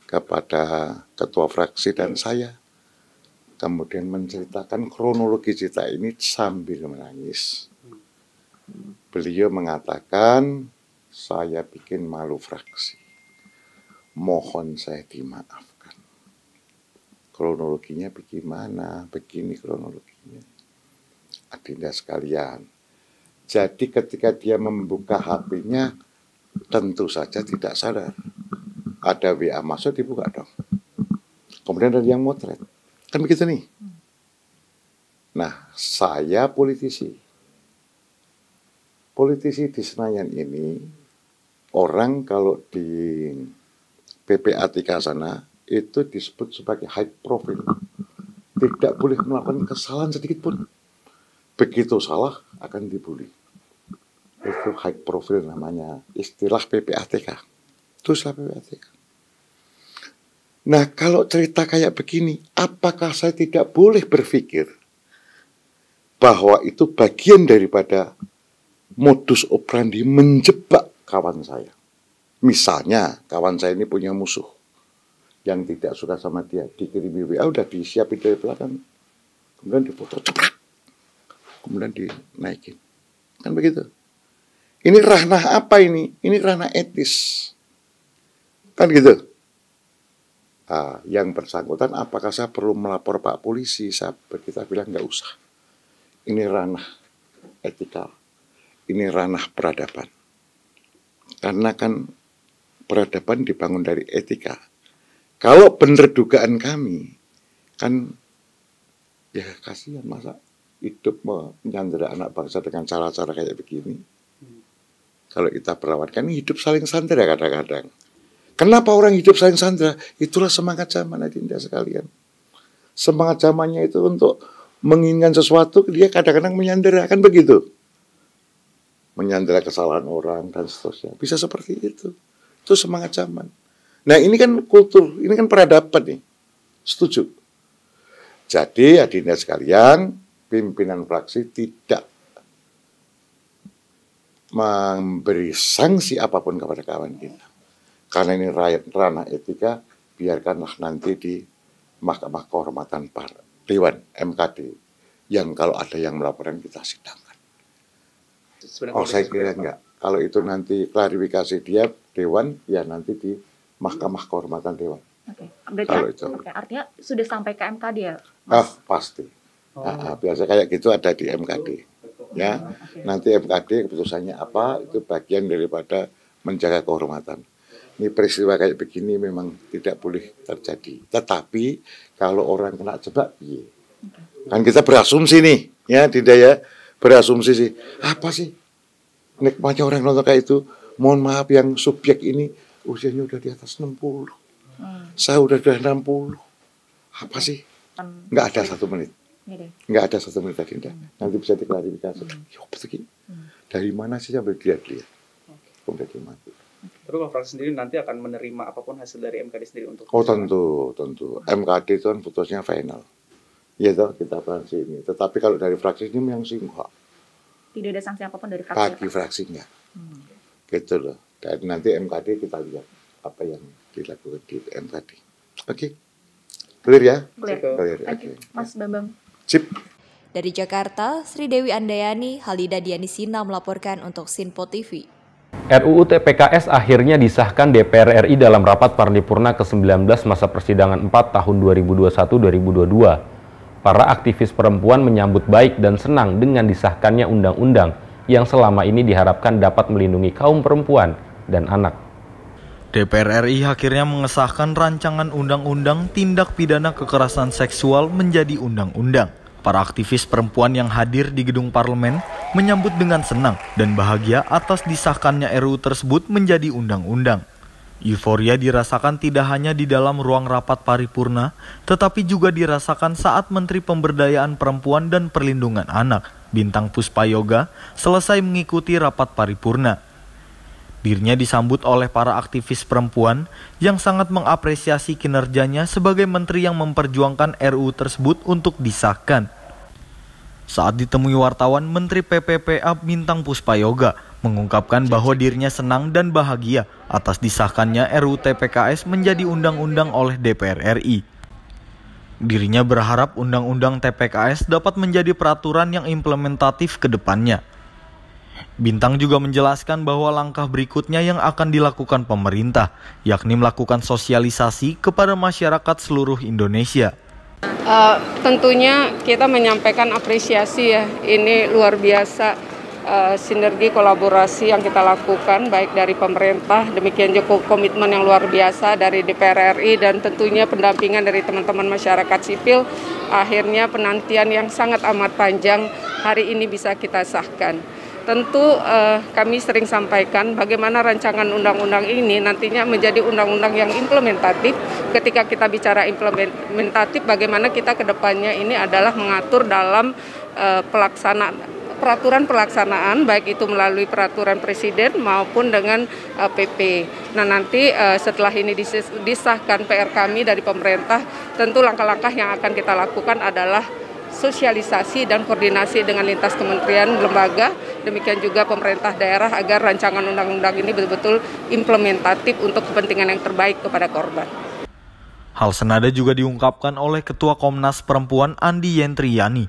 kepada ketua fraksi dan saya. Kemudian menceritakan kronologi cerita ini sambil menangis. Beliau mengatakan, saya bikin malu fraksi. Mohon saya dimaafkan. Kronologinya bagaimana? Begini kronologinya. Adinda sekalian. Jadi ketika dia membuka HP-nya, tentu saja tidak sadar. Ada WA masuk, dibuka dong. Kemudian ada yang motret. Kan begitu nih. Nah, saya politisi. Politisi di Senayan ini, orang kalau di PPATK sana, itu disebut sebagai high profile. Tidak boleh melakukan kesalahan sedikit pun. Begitu salah, akan dibully. Itu high profile namanya, istilah PPATK. Itu istilah PPATK. Nah, kalau cerita kayak begini, apakah saya tidak boleh berpikir bahwa itu bagian daripada modus operandi menjebak kawan saya? Misalnya, kawan saya ini punya musuh yang tidak suka sama dia, dikirimi WA, udah disiapin dari belakang, kemudian difoto, cepat, kemudian dinaikin. Kan begitu. Ini ranah apa ini? Ini ranah etis. Kan gitu. Yang bersangkutan, apakah saya perlu melapor Pak Polisi? Kita bilang nggak usah. Ini ranah etika. Ini ranah peradaban. Karena kan peradaban dibangun dari etika. Kalau benar dugaan kami, kan ya kasihan masa hidup menyandera anak bangsa dengan cara-cara kayak begini. Kalau kita perawatkan, hidup saling sandera kadang-kadang. Kenapa orang hidup saling sandera? Itulah semangat zaman, adinda sekalian. Semangat zamannya itu untuk menginginkan sesuatu, dia kadang-kadang menyandera, kan begitu. Menyandera kesalahan orang dan seterusnya. Bisa seperti itu. Itu semangat zaman. Nah, ini kan kultur, ini kan peradaban nih. Setuju. Jadi, adinda sekalian, pimpinan fraksi tidak memberi sanksi apapun kepada kawan kita. Karena ini ranah etika, biarkanlah nanti di Mahkamah Kehormatan Dewan MKD, yang kalau ada yang melaporkan kita sidangkan. Saya kira enggak. Kalau itu nanti klarifikasi dia Dewan, ya nanti di Mahkamah Kehormatan Dewan. Oke. Berarti artinya sudah sampai ke MKD ya, Mas? Pasti. Biasa kayak gitu ada di MKD. Ya, nanti MKD keputusannya apa, itu bagian daripada menjaga kehormatan. Ini peristiwa kayak begini memang tidak boleh terjadi. Tetapi kalau orang kena jebak, kan kita berasumsi nih, ya tidak ya, berasumsi sih. Apa sih nikmatnya orang nonton kayak itu? Mohon maaf, yang subjek ini usianya udah di atas 60. Saya udah 60. Apa sih? Nggak ada 1 menit. Nggak ada 1 menit tadi. Nanti bisa diklarifikasi. Dari mana sih sampai dilihat-lihat? Kemudian dimati. Tapi kalau fraksi sendiri nanti akan menerima apapun hasil dari MKD sendiri untuk... Oh tentu. MKD itu kan putusnya final. Ya toh, kita fraksi ini. Tetapi kalau dari fraksi ini yang enggak. Tidak ada sanksi apapun dari fraksi? Bagi fraksi enggak. Gitu loh. Dan nanti MKD kita lihat apa yang dilakukan di MKD. Oke. Clear ya? Clear. Okay. Mas Bambang. Sip. Dari Jakarta, Sri Dewi Andayani, Halida Dianisina melaporkan untuk Sinpo TV. RUU TPKS akhirnya disahkan DPR RI dalam rapat paripurna ke-19 masa persidangan 4 tahun 2021-2022. Para aktivis perempuan menyambut baik dan senang dengan disahkannya undang-undang yang selama ini diharapkan dapat melindungi kaum perempuan dan anak. DPR RI akhirnya mengesahkan rancangan undang-undang tindak pidana kekerasan seksual menjadi undang-undang. Para aktivis perempuan yang hadir di gedung parlemen menyambut dengan senang dan bahagia atas disahkannya RUU tersebut menjadi undang-undang. Euforia dirasakan tidak hanya di dalam ruang rapat paripurna, tetapi juga dirasakan saat Menteri Pemberdayaan Perempuan dan Perlindungan Anak, Bintang Puspayoga, selesai mengikuti rapat paripurna. Dirinya disambut oleh para aktivis perempuan yang sangat mengapresiasi kinerjanya sebagai menteri yang memperjuangkan RUU tersebut untuk disahkan. Saat ditemui wartawan, Menteri PPPA Bintang Puspayoga mengungkapkan bahwa dirinya senang dan bahagia atas disahkannya RUU TPKS menjadi undang-undang oleh DPR RI. Dirinya berharap undang-undang TPKS dapat menjadi peraturan yang implementatif ke depannya. Bintang juga menjelaskan bahwa langkah berikutnya yang akan dilakukan pemerintah, yakni melakukan sosialisasi kepada masyarakat seluruh Indonesia. Tentunya kita menyampaikan apresiasi ya, ini luar biasa sinergi kolaborasi yang kita lakukan baik dari pemerintah, demikian juga komitmen yang luar biasa dari DPR RI dan tentunya pendampingan dari teman-teman masyarakat sipil, akhirnya penantian yang sangat amat panjang hari ini bisa kita sahkan. Tentu kami sering sampaikan bagaimana rancangan undang-undang ini nantinya menjadi undang-undang yang implementatif. Ketika kita bicara implementatif, bagaimana kita ke depannya ini adalah mengatur dalam peraturan pelaksanaan, baik itu melalui peraturan presiden maupun dengan PP. Nah nanti setelah ini disahkan PR kami dari pemerintah, tentu langkah-langkah yang akan kita lakukan adalah sosialisasi dan koordinasi dengan lintas kementerian, lembaga, demikian juga pemerintah daerah agar rancangan undang-undang ini betul-betul implementatif untuk kepentingan yang terbaik kepada korban. Hal senada juga diungkapkan oleh Ketua Komnas Perempuan Andi Yentriani.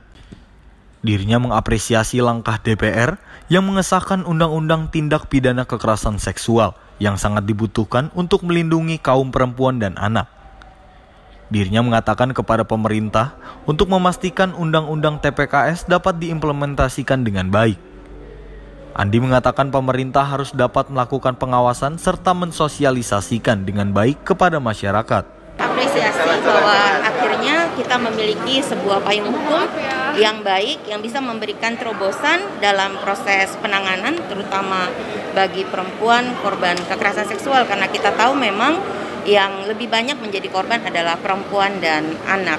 Dirinya mengapresiasi langkah DPR yang mengesahkan Undang-Undang Tindak Pidana Kekerasan Seksual yang sangat dibutuhkan untuk melindungi kaum perempuan dan anak. Dirinya mengatakan kepada pemerintah untuk memastikan Undang-Undang TPKS dapat diimplementasikan dengan baik. Andi mengatakan pemerintah harus dapat melakukan pengawasan serta mensosialisasikan dengan baik kepada masyarakat. Apresiasi bahwa akhirnya kita memiliki sebuah payung hukum yang baik yang bisa memberikan terobosan dalam proses penanganan terutama bagi perempuan korban kekerasan seksual, karena kita tahu memang yang lebih banyak menjadi korban adalah perempuan dan anak.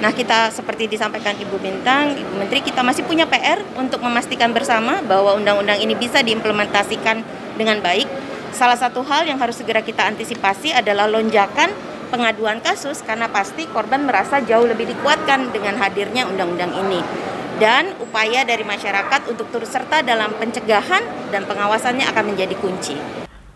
Nah, kita seperti disampaikan Ibu Bintang, Ibu Menteri, kita masih punya PR untuk memastikan bersama bahwa undang-undang ini bisa diimplementasikan dengan baik. Salah satu hal yang harus segera kita antisipasi adalah lonjakan pengaduan kasus, karena pasti korban merasa jauh lebih dikuatkan dengan hadirnya undang-undang ini. Dan upaya dari masyarakat untuk turut serta dalam pencegahan dan pengawasannya akan menjadi kunci.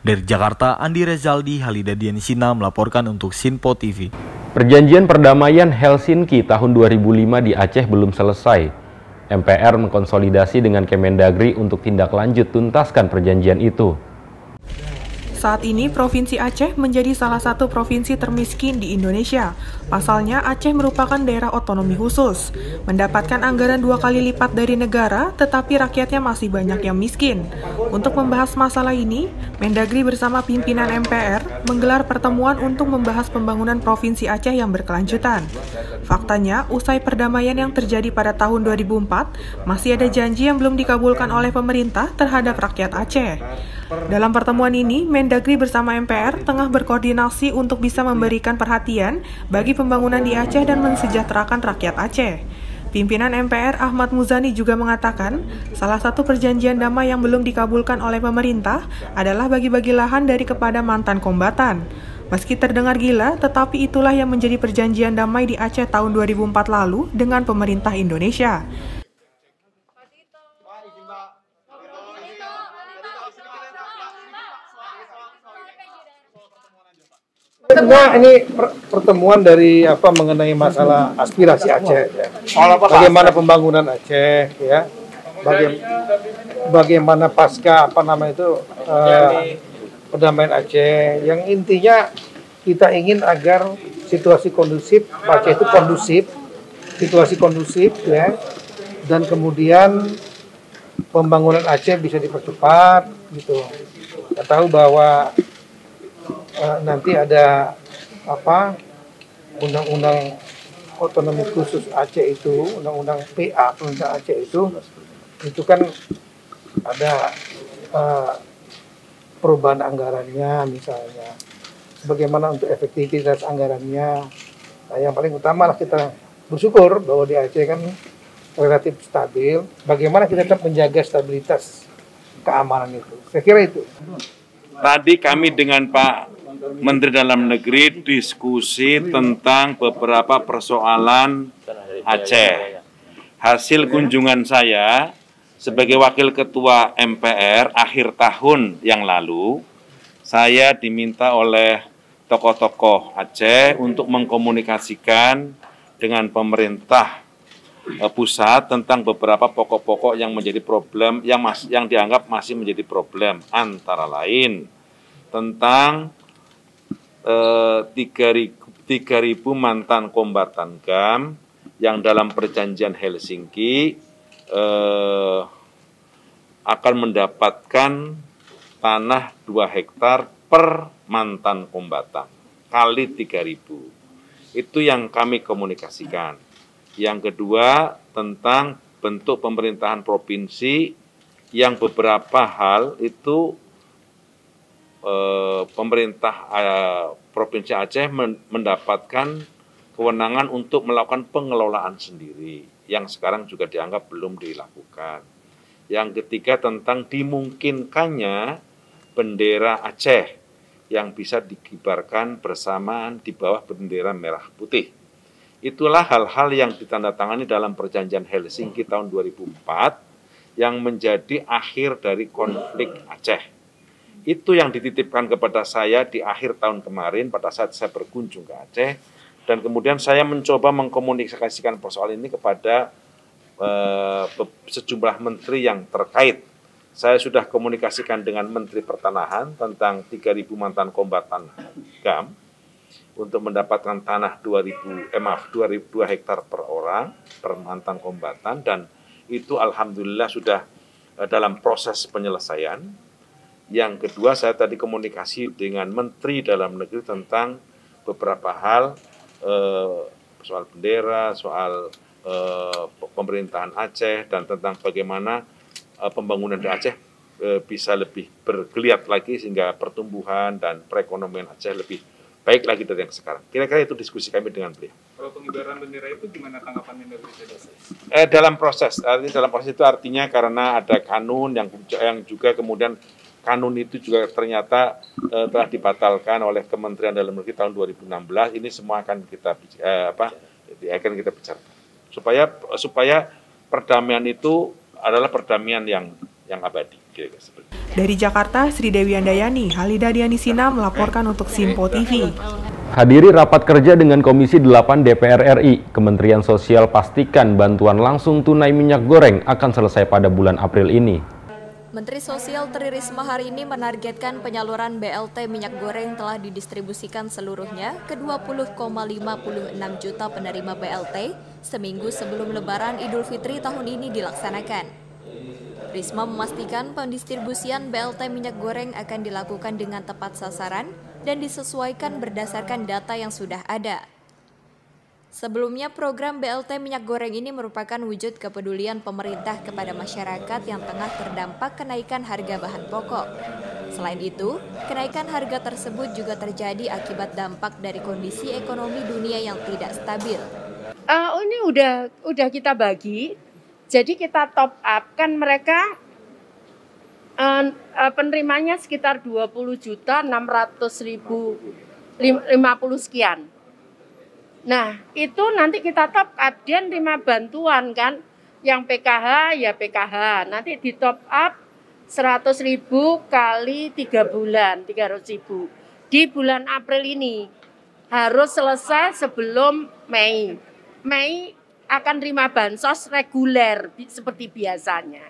Dari Jakarta, Andi Rezaldi, Halida Dianisina melaporkan untuk Sinpo TV. Perjanjian perdamaian Helsinki tahun 2005 di Aceh belum selesai. MPR mengkonsolidasi dengan Kemendagri untuk tindak lanjut tuntaskan perjanjian itu. Saat ini, Provinsi Aceh menjadi salah satu provinsi termiskin di Indonesia. Pasalnya, Aceh merupakan daerah otonomi khusus, mendapatkan anggaran 2 kali lipat dari negara, tetapi rakyatnya masih banyak yang miskin. Untuk membahas masalah ini, Mendagri bersama pimpinan MPR menggelar pertemuan untuk membahas pembangunan Provinsi Aceh yang berkelanjutan. Faktanya, usai perdamaian yang terjadi pada tahun 2004, masih ada janji yang belum dikabulkan oleh pemerintah terhadap rakyat Aceh. Dalam pertemuan ini, Mendagri bersama MPR tengah berkoordinasi untuk bisa memberikan perhatian bagi pembangunan di Aceh dan mensejahterakan rakyat Aceh. Pimpinan MPR Ahmad Muzani juga mengatakan, salah satu perjanjian damai yang belum dikabulkan oleh pemerintah adalah bagi-bagi lahan dari kepada mantan kombatan. Meski terdengar gila, tetapi itulah yang menjadi perjanjian damai di Aceh tahun 2004 lalu dengan pemerintah Indonesia. Nah, ini pertemuan dari mengenai masalah aspirasi Aceh, ya. Bagaimana pembangunan Aceh, ya, bagaimana pasca perdamaian Aceh, yang intinya kita ingin agar situasi kondusif Aceh itu situasi kondusif, ya, dan kemudian pembangunan Aceh bisa dipercepat, gitu. Kita tahu bahwa nanti ada undang-undang otonomi khusus Aceh itu, undang-undang PA pemerintah Aceh itu kan ada perubahan anggarannya misalnya, bagaimana untuk efektivitas anggarannya. Nah, yang paling utama lah kita bersyukur bahwa di Aceh kan relatif stabil, bagaimana kita tetap menjaga stabilitas keamanan itu. Saya kira itu. Tadi kami dengan Pak Menteri Dalam Negeri diskusi tentang beberapa persoalan Aceh. Hasil kunjungan saya sebagai Wakil Ketua MPR akhir tahun yang lalu, saya diminta oleh tokoh-tokoh Aceh untuk mengkomunikasikan dengan pemerintah pusat tentang beberapa pokok-pokok yang menjadi problem, yang dianggap masih menjadi problem, antara lain tentang 3.000 mantan kombatan GAM yang dalam perjanjian Helsinki akan mendapatkan tanah 2 hektar per mantan kombatan kali 3.000. Itu yang kami komunikasikan. Yang kedua tentang bentuk pemerintahan provinsi yang beberapa hal itu pemerintah Provinsi Aceh mendapatkan kewenangan untuk melakukan pengelolaan sendiri yang sekarang juga dianggap belum dilakukan. Yang ketiga tentang dimungkinkannya bendera Aceh yang bisa dikibarkan bersamaan di bawah bendera merah putih. Itulah hal-hal yang ditandatangani dalam perjanjian Helsinki tahun 2004 yang menjadi akhir dari konflik Aceh. Itu yang dititipkan kepada saya di akhir tahun kemarin pada saat saya berkunjung ke Aceh. Dan kemudian saya mencoba mengkomunikasikan persoalan ini kepada sejumlah menteri yang terkait. Saya sudah komunikasikan dengan Menteri Pertanahan tentang 3.000 mantan kombatan GAM untuk mendapatkan tanah 2 hektar per orang, per mantan kombatan. Dan itu alhamdulillah sudah dalam proses penyelesaian. Yang kedua, saya tadi komunikasi dengan Menteri Dalam Negeri tentang beberapa hal, soal bendera, soal pemerintahan Aceh, dan tentang bagaimana pembangunan di Aceh bisa lebih bergeliat lagi sehingga pertumbuhan dan perekonomian Aceh lebih baik lagi dari yang sekarang. Kira-kira itu diskusi kami dengan beliau. Kalau pengibaran bendera itu gimana tanggapannya dari PDS? Dalam proses itu artinya karena ada kanun yang juga kemudian kanun itu juga ternyata telah dibatalkan oleh Kementerian Dalam Negeri tahun 2016. Ini semua akan kita bicarakan supaya perdamaian itu adalah perdamaian yang abadi. Dari Jakarta, Sri Dewi Andayani, Halida Dianisina melaporkan untuk Simpo TV. Hadiri rapat kerja dengan Komisi 8 DPR RI, Kementerian Sosial pastikan bantuan langsung tunai minyak goreng akan selesai pada bulan April ini. Menteri Sosial Tri Risma hari ini menargetkan penyaluran BLT minyak goreng telah didistribusikan seluruhnya ke 20,56 juta penerima BLT seminggu sebelum Lebaran Idul Fitri tahun ini dilaksanakan. Risma memastikan pendistribusian BLT minyak goreng akan dilakukan dengan tepat sasaran dan disesuaikan berdasarkan data yang sudah ada. Sebelumnya, program BLT minyak goreng ini merupakan wujud kepedulian pemerintah kepada masyarakat yang tengah terdampak kenaikan harga bahan pokok. Selain itu, kenaikan harga tersebut juga terjadi akibat dampak dari kondisi ekonomi dunia yang tidak stabil. Ini udah kita bagi, jadi kita top up, kan mereka penerimanya sekitar 20.600.050 sekian. Nah, itu nanti kita top up, dia nerima bantuan kan, yang PKH ya PKH, nanti di top up 100.000 kali 3 bulan, 300.000. Di bulan April ini harus selesai sebelum Mei. Mei akan terima bansos reguler seperti biasanya.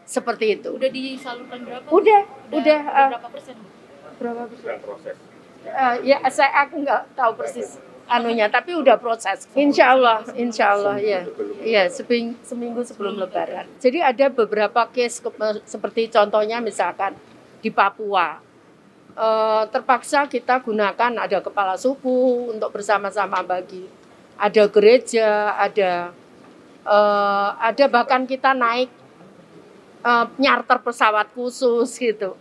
Seperti itu. Udah disalurkan berapa? Udah. Berapa persen? Berapa persen? Proses. Ya, aku nggak tahu persis anunya, tapi udah proses. Insya Allah ya. Iya, seminggu sebelum Lebaran. Jadi ada beberapa case seperti contohnya misalkan di Papua. Terpaksa kita gunakan ada kepala suku untuk bersama-sama bagi. Ada gereja, ada bahkan kita naik nyarter pesawat khusus gitu.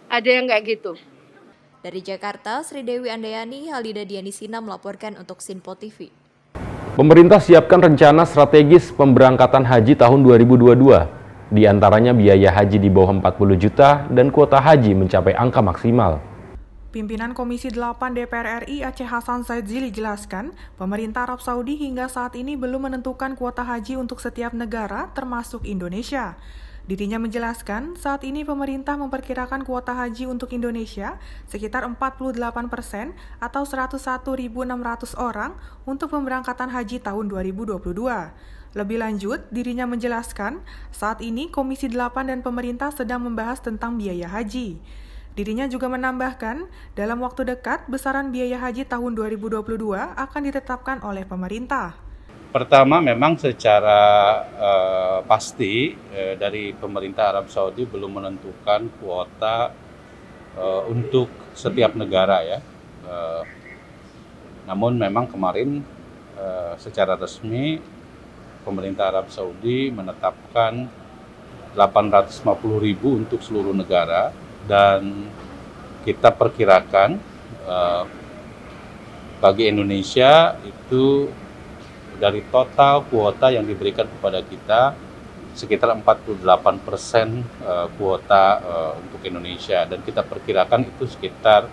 Ada yang kayak gitu. Dari Jakarta, Sri Dewi Andayani, Halida Dianisina melaporkan untuk Simpo TV. Pemerintah siapkan rencana strategis pemberangkatan haji tahun 2022. Di antaranya biaya haji di bawah 40 juta dan kuota haji mencapai angka maksimal. Pimpinan Komisi 8 DPR RI Aceh Hasan Saidzili jelaskan, pemerintah Arab Saudi hingga saat ini belum menentukan kuota haji untuk setiap negara, termasuk Indonesia. Dirinya menjelaskan, saat ini pemerintah memperkirakan kuota haji untuk Indonesia sekitar 48% atau 101.600 orang untuk pemberangkatan haji tahun 2022. Lebih lanjut, dirinya menjelaskan, saat ini Komisi 8 dan pemerintah sedang membahas tentang biaya haji. Dirinya juga menambahkan, dalam waktu dekat besaran biaya haji tahun 2022 akan ditetapkan oleh pemerintah. Pertama, memang secara pasti dari pemerintah Arab Saudi belum menentukan kuota untuk setiap negara ya. Namun memang kemarin secara resmi pemerintah Arab Saudi menetapkan 850.000 untuk seluruh negara, dan kita perkirakan bagi Indonesia itu dari total kuota yang diberikan kepada kita sekitar 48% kuota untuk Indonesia, dan kita perkirakan itu sekitar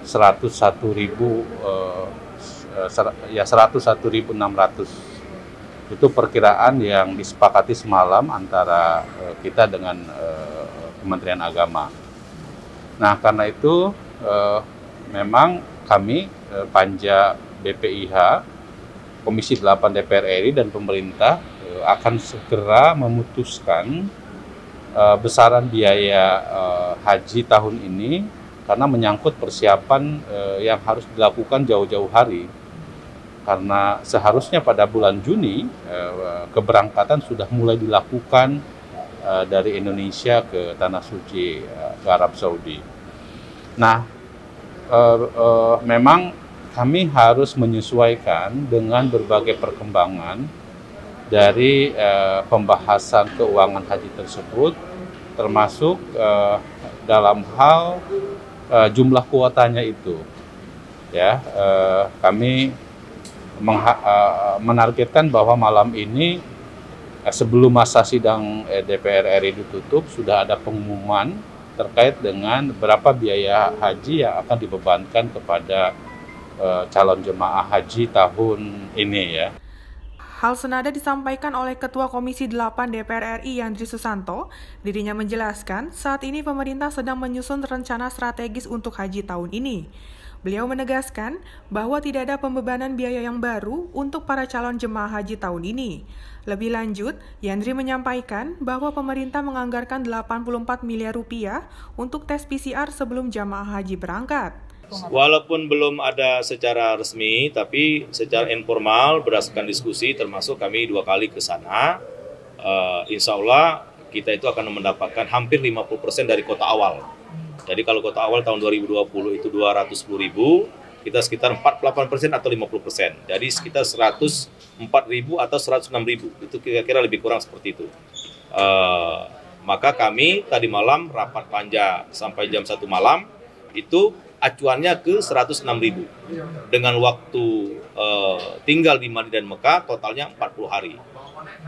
101.600. Itu perkiraan yang disepakati semalam antara kita dengan Kementerian Agama. Nah, karena itu memang kami Panja BPIH Komisi 8 DPR RI dan pemerintah akan segera memutuskan besaran biaya haji tahun ini, karena menyangkut persiapan yang harus dilakukan jauh-jauh hari. Karena seharusnya pada bulan Juni keberangkatan sudah mulai dilakukan dari Indonesia ke Tanah Suci, ke Arab Saudi. Nah, memang kami harus menyesuaikan dengan berbagai perkembangan dari pembahasan keuangan haji tersebut, termasuk dalam hal jumlah kuotanya itu. Ya, kami menargetkan bahwa malam ini sebelum masa sidang DPR RI ditutup sudah ada pengumuman terkait dengan berapa biaya haji yang akan dibebankan kepada calon jemaah haji tahun ini ya. Hal senada disampaikan oleh Ketua Komisi 8 DPR RI Yandri Susanto. Dirinya menjelaskan saat ini pemerintah sedang menyusun rencana strategis untuk haji tahun ini. Beliau menegaskan bahwa tidak ada pembebanan biaya yang baru untuk para calon jemaah haji tahun ini. Lebih lanjut, Yandri menyampaikan bahwa pemerintah menganggarkan 84 miliar rupiah untuk tes PCR sebelum jemaah haji berangkat. Walaupun belum ada secara resmi, tapi secara informal berdasarkan diskusi, termasuk kami 2 kali ke sana, insya Allah kita itu akan mendapatkan hampir 50% dari kota awal. Jadi kalau kota awal tahun 2020 itu 210.000, kita sekitar 48% atau 50%. Jadi sekitar 104.000 atau 106.000, itu kira-kira lebih kurang seperti itu. Maka kami tadi malam rapat panja sampai jam 1 malam, itu acuannya ke 106.000 dengan waktu tinggal di Madinah dan Mekah totalnya 40 hari,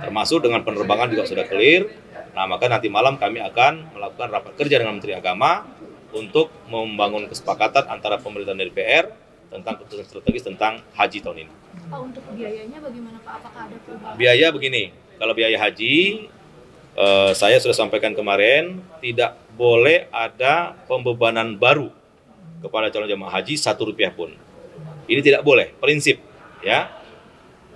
termasuk dengan penerbangan juga sudah clear. Nah, maka nanti malam kami akan melakukan rapat kerja dengan Menteri Agama untuk membangun kesepakatan antara pemerintah dan DPR tentang keputusan strategis tentang haji tahun ini. Pak, untuk biayanya bagaimana Pak? Apakah ada perubahan? Biaya begini, kalau biaya haji saya sudah sampaikan kemarin, tidak boleh ada pembebanan baru kepada calon jemaah haji Rp1 pun. Ini tidak boleh, prinsip ya.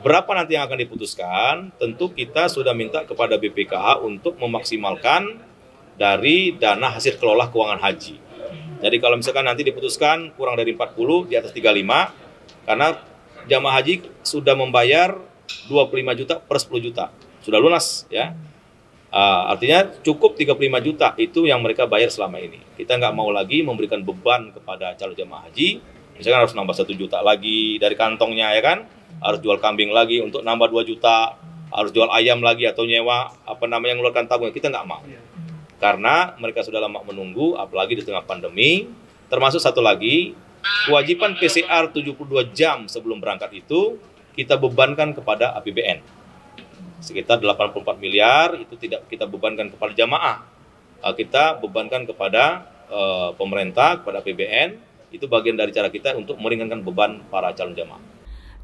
Berapa nanti yang akan diputuskan, tentu kita sudah minta kepada BPKH untuk memaksimalkan dari dana hasil kelola keuangan haji. Jadi kalau misalkan nanti diputuskan kurang dari 40, di atas 35, karena jemaah haji sudah membayar 25 juta per 10 juta. Sudah lunas ya. Artinya cukup 35 juta itu yang mereka bayar selama ini. Kita nggak mau lagi memberikan beban kepada calon jemaah haji, misalkan harus nambah 1 juta lagi dari kantongnya ya kan, harus jual kambing lagi untuk nambah 2 juta, harus jual ayam lagi atau nyewa mengeluarkan tabungan. Kita nggak mau, karena mereka sudah lama menunggu, apalagi di tengah pandemi. Termasuk satu lagi, kewajiban PCR 72 jam sebelum berangkat itu kita bebankan kepada APBN. Sekitar 84 miliar itu tidak kita bebankan kepada jamaah, kita bebankan kepada pemerintah, kepada APBN. Itu bagian dari cara kita untuk meringankan beban para calon jamaah.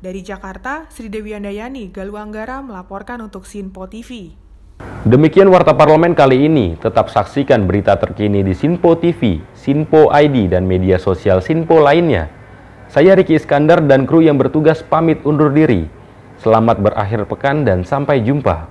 Dari Jakarta, Sri Dewi Andayani, Galuh Anggara melaporkan untuk Sinpo TV. Demikian Warta Parlemen kali ini. Tetap saksikan berita terkini di Sinpo TV, Sinpo ID, dan media sosial Sinpo lainnya. Saya Ricky Iskandar dan kru yang bertugas pamit undur diri. Selamat berakhir pekan dan sampai jumpa.